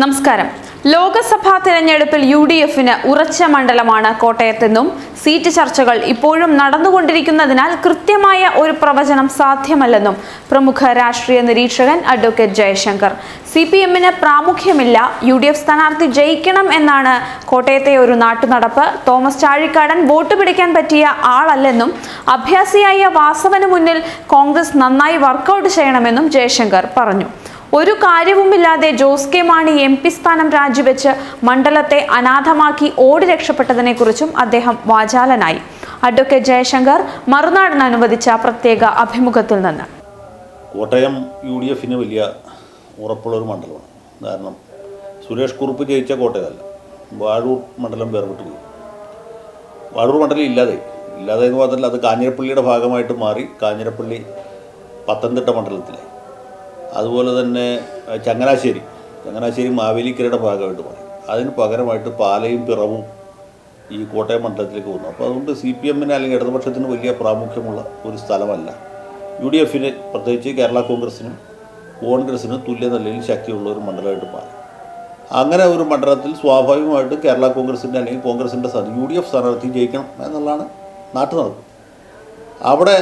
നമസ്കാരം. ലോക്സഭാ തെരഞ്ഞെടുപ്പിൽ UDFന് ഉറച്ച മണ്ഡലമാണ് കോട്ടയത്തെന്നും സീറ്റ് ചർച്ചകൾ ഇപ്പോഴും നടന്നുകൊണ്ടിരിക്കുന്നതിനാൽ കൃത്യമായ ഒരു പ്രവചനം സാധ്യമല്ലെന്നും പ്രമുഖ രാഷ്ട്രീയ നിരീക്ഷകൻ അഡ്വക്കേറ്റ് ജയശങ്കർ. CPMന് പ്രാമുഖ്യമില്ല, UDF സ്ഥാനാർത്ഥി ജയിക്കണം എന്നാണ് കോട്ടയത്തെ ഒരു നാട്ടുനടപ്പ്. തോമസ് ചാഴിക്കാടൻ വോട്ട് പിടിക്കാൻ പറ്റിയ ആളല്ലെന്നും അഭ്യാസിയായ വാസവന് മുന്നിൽ കോൺഗ്രസ് നന്നായി വർക്കൗട്ട് ചെയ്യണമെന്നും ജയശങ്കർ പറഞ്ഞു. ഒരു കാര്യവുമില്ലാതെ ജോസ് കെ മാണി MP സ്ഥാനം രാജിവെച്ച് മണ്ഡലത്തെ അനാഥമാക്കി ഓടി രക്ഷപ്പെട്ടതിനെക്കുറിച്ചും അദ്ദേഹം വാചാലനായി. അഡ്വക്കേറ്റ് ജയശങ്കർ മറുനാടിന് അനുവദിച്ച പ്രത്യേക അഭിമുഖത്തിൽ നിന്ന്. കോട്ടയം UDFന് വലിയ ഉറപ്പുള്ളൊരു മണ്ഡലമാണ്. കാരണം സുരേഷ് കുറുപ്പ് ജയിച്ച കോട്ടയമല്ല, വാഴൂർ മണ്ഡലം വേർപെട്ട് പോയി. വാഴൂർ മണ്ഡലം ഇല്ലാതെ എന്ന് മാത്രമല്ല, അത് കാഞ്ഞിരപ്പള്ളിയുടെ ഭാഗമായിട്ട് മാറി. കാഞ്ഞിരപ്പള്ളി പത്തനംതിട്ട മണ്ഡലത്തിലായി. അതുപോലെ തന്നെ ചങ്ങനാശ്ശേരി മാവേലിക്കരയുടെ ഭാഗമായിട്ട് മാറി. അതിന് പകരമായിട്ട് പാലയും പിറവും ഈ കോട്ടയം മണ്ഡലത്തിലേക്ക് വന്നു. അപ്പോൾ അതുകൊണ്ട് CPMന് അല്ലെങ്കിൽ ഇടതുപക്ഷത്തിന് വലിയ പ്രാമുഖ്യമുള്ള ഒരു സ്ഥലമല്ല. UDFന് പ്രത്യേകിച്ച് കേരള കോൺഗ്രസിന് തുല്യ നിലയിൽ ശക്തിയുള്ള ഒരു മണ്ഡലമായിട്ട് മാറി. അങ്ങനെ ഒരു മണ്ഡലത്തിൽ സ്വാഭാവികമായിട്ട് കേരള കോൺഗ്രസിൻ്റെ അല്ലെങ്കിൽ കോൺഗ്രസിൻ്റെ UDF സ്ഥാനാർത്ഥി ജയിക്കണം എന്നുള്ളതാണ് നാട്ടു നടപ്പ്. അവിടെ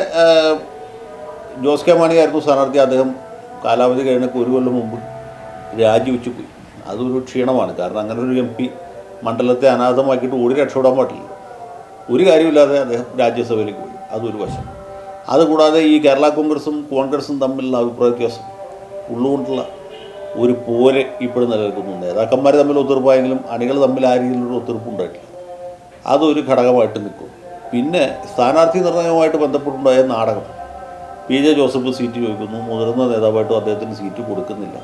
ജോസ് കെ മാണിയായിരുന്നു സ്ഥാനാർത്ഥി. അദ്ദേഹം കാലാവധി കഴിഞ്ഞ ഒരു കൊല്ലം മുമ്പ് രാജിവെച്ച് പോയി. അതൊരു ക്ഷീണമാണ്. കാരണം അങ്ങനെ ഒരു MP മണ്ഡലത്തെ അനാഥമാക്കിയിട്ട് ഓടി രക്ഷപ്പെടാൻ പാടില്ല. ഒരു കാര്യമില്ലാതെ അദ്ദേഹം രാജ്യസഭയിലേക്ക് പോയി. അതൊരു വശം. അതുകൂടാതെ ഈ കേരള കോൺഗ്രസും തമ്മിലുള്ള അഭിപ്രായ വ്യത്യാസം ഉള്ളുകൊണ്ടുള്ള ഒരു പോര് ഇപ്പോഴും നിലനിൽക്കുന്നു. നേതാക്കന്മാർ തമ്മിൽ ഒത്തുതീർപ്പായെങ്കിലും അണികൾ തമ്മിൽ ആ രീതിയിലൊരു ഒത്തുതീർപ്പ് ഉണ്ടായിട്ടില്ല. അതൊരു ഘടകമായിട്ട് നിൽക്കും. പിന്നെ സ്ഥാനാർത്ഥി നിർണയവുമായിട്ട് ബന്ധപ്പെട്ടുണ്ടായ നാടകം. PJ ജോസഫ് സീറ്റ് ചോദിക്കുന്നു, മുതിർന്ന നേതാവായിട്ടും അദ്ദേഹത്തിന് സീറ്റ് കൊടുക്കുന്നില്ല.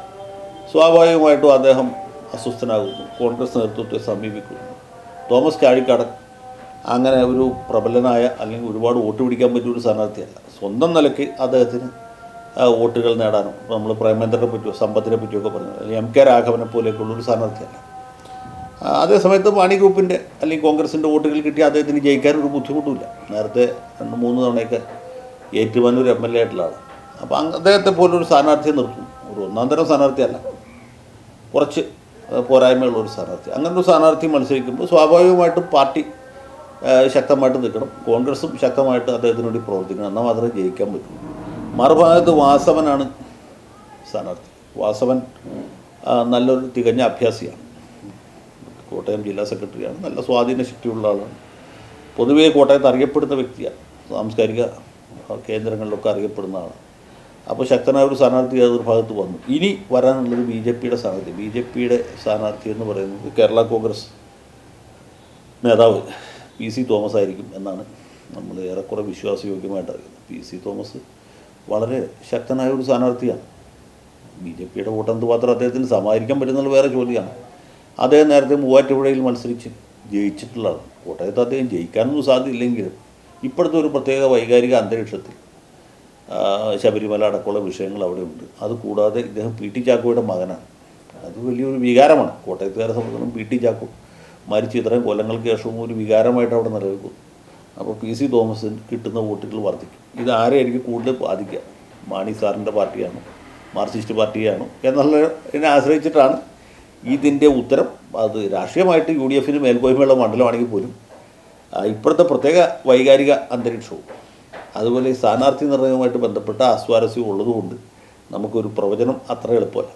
സ്വാഭാവികമായിട്ടും അദ്ദേഹം അസ്വസ്ഥനാകുന്നു, കോൺഗ്രസ് നേതൃത്വത്തെ സമീപിക്കുന്നു. തോമസ് ചാഴിക്കാടൻ അങ്ങനെ ഒരു പ്രബലനായ അല്ലെങ്കിൽ ഒരുപാട് വോട്ട് പിടിക്കാൻ പറ്റിയൊരു സ്ഥാനാർത്ഥിയല്ല. സ്വന്തം നിലയ്ക്ക് അദ്ദേഹത്തിന് വോട്ടുകൾ നേടാനും, നമ്മൾ പ്രേമേന്ദ്രനെ പറ്റിയോ സമ്പത്തിനെ പറ്റിയൊക്കെ പറഞ്ഞു, അല്ലെങ്കിൽ MK രാഘവനെ പോലെയൊക്കെയുള്ളൊരു സ്ഥാനാർത്ഥിയല്ല. അതേസമയത്ത് മാണി ഗ്രൂപ്പിൻ്റെ അല്ലെങ്കിൽ കോൺഗ്രസിൻ്റെ വോട്ടുകൾ കിട്ടി അദ്ദേഹത്തിന് ജയിക്കാനൊരു ബുദ്ധിമുട്ടുമില്ല. നേരത്തെ 2-3 തവണയൊക്കെ ഏറ്റുമാനൂർ MLA ആയിട്ടുള്ള ആളാണ്. അപ്പോൾ അദ്ദേഹത്തെ പോലൊരു സ്ഥാനാർത്ഥിയെ നിർത്തും. ഒരു ഒന്നാം തരം സ്ഥാനാർത്ഥിയല്ല, കുറച്ച് പോരായ്മയുള്ളൊരു സ്ഥാനാർത്ഥി. അങ്ങനൊരു സ്ഥാനാർത്ഥി മത്സരിക്കുമ്പോൾ സ്വാഭാവികമായിട്ടും പാർട്ടി ശക്തമായിട്ട് നിൽക്കണം, കോൺഗ്രസും ശക്തമായിട്ട് അദ്ദേഹത്തിന് വേണ്ടി പ്രവർത്തിക്കണം. എന്നാൽ മാത്രമേ ജയിക്കാൻ പറ്റൂ. മറുഭാഗത്ത് വാസവനാണ് സ്ഥാനാർത്ഥി. വാസവൻ നല്ലൊരു തികഞ്ഞ അഭ്യാസിയാണ്. കോട്ടയം ജില്ലാ സെക്രട്ടറിയാണ്. നല്ല സ്വാധീന ശക്തിയുള്ള ആളാണ്. പൊതുവേ കോട്ടയത്ത് അറിയപ്പെടുന്ന വ്യക്തിയാണ്. സാംസ്കാരിക കേന്ദ്രങ്ങളിലൊക്കെ അറിയപ്പെടുന്ന ആളാണ്. അപ്പോൾ ശക്തനായ ഒരു സ്ഥാനാർത്ഥി അതൊരു ഭാഗത്ത് വന്നു. ഇനി വരാനുള്ളത് BJPയുടെ സ്ഥാനാർത്ഥി. BJPയുടെ സ്ഥാനാർത്ഥി എന്ന് പറയുന്നത് കേരള കോൺഗ്രസ് നേതാവ് PC തോമസ് ആയിരിക്കും എന്നാണ് നമ്മൾ ഏറെക്കുറെ വിശ്വാസയോഗ്യമായിട്ട് അറിയുന്നത്. PC തോമസ് വളരെ ശക്തനായ ഒരു സ്ഥാനാർത്ഥിയാണ്. BJPയുടെ വോട്ട് എന്തുമാത്രം അദ്ദേഹത്തിന് സമാഹരിക്കാൻ പറ്റുന്നുള്ള വേറെ ചോദ്യമാണ്. അദ്ദേഹം നേരത്തെ മൂവാറ്റുപുഴയിൽ മത്സരിച്ച് ജയിച്ചിട്ടുള്ളതാണ്. കോട്ടയത്ത് അദ്ദേഹം ജയിക്കാനൊന്നും സാധ്യതയില്ലെങ്കിലും ഇപ്പോഴത്തെ ഒരു പ്രത്യേക വൈകാരിക അന്തരീക്ഷത്തിൽ ശബരിമല അടക്കമുള്ള വിഷയങ്ങൾ അവിടെ ഉണ്ട്. അതുകൂടാതെ ഇദ്ദേഹം PT ചാക്കോയുടെ മകനാണ്. അത് വലിയൊരു വികാരമാണ്. കോട്ടയത്തുകാരെ സംബന്ധിച്ചിടത്തോളം PT ചാക്കോ മരിച്ച് ഇത്രയും കൊല്ലങ്ങൾക്ക് ശേഷവും ഒരു വികാരമായിട്ട് അവിടെ നിലനിൽക്കുന്നു. അപ്പോൾ PC തോമസിന് കിട്ടുന്ന വോട്ടുകൾ വർദ്ധിക്കും. ഇത് ആരെയായിരിക്കും കൂടുതൽ ബാധിക്കുക? മാണി സാറിൻ്റെ പാർട്ടിയാണോ, മാർക്സിസ്റ്റ് പാർട്ടിയാണോ എന്നുള്ളതിനെ ആശ്രയിച്ചിട്ടാണ് ഇതിൻ്റെ ഉത്തരം. അത് രാഷ്ട്രീയമായിട്ട് UDFന് മേൽക്കോയ്മയുള്ള മണ്ഡലമാണെങ്കിൽ പോലും ഇപ്പോഴത്തെ പ്രത്യേക വൈകാരിക അന്തരീക്ഷവും അതുപോലെ സ്ഥാനാർത്ഥി നിർണയവുമായിട്ട് ബന്ധപ്പെട്ട അസ്വാരസ്യം ഉള്ളതുകൊണ്ട് നമുക്കൊരു പ്രവചനം അത്ര എളുപ്പമല്ല.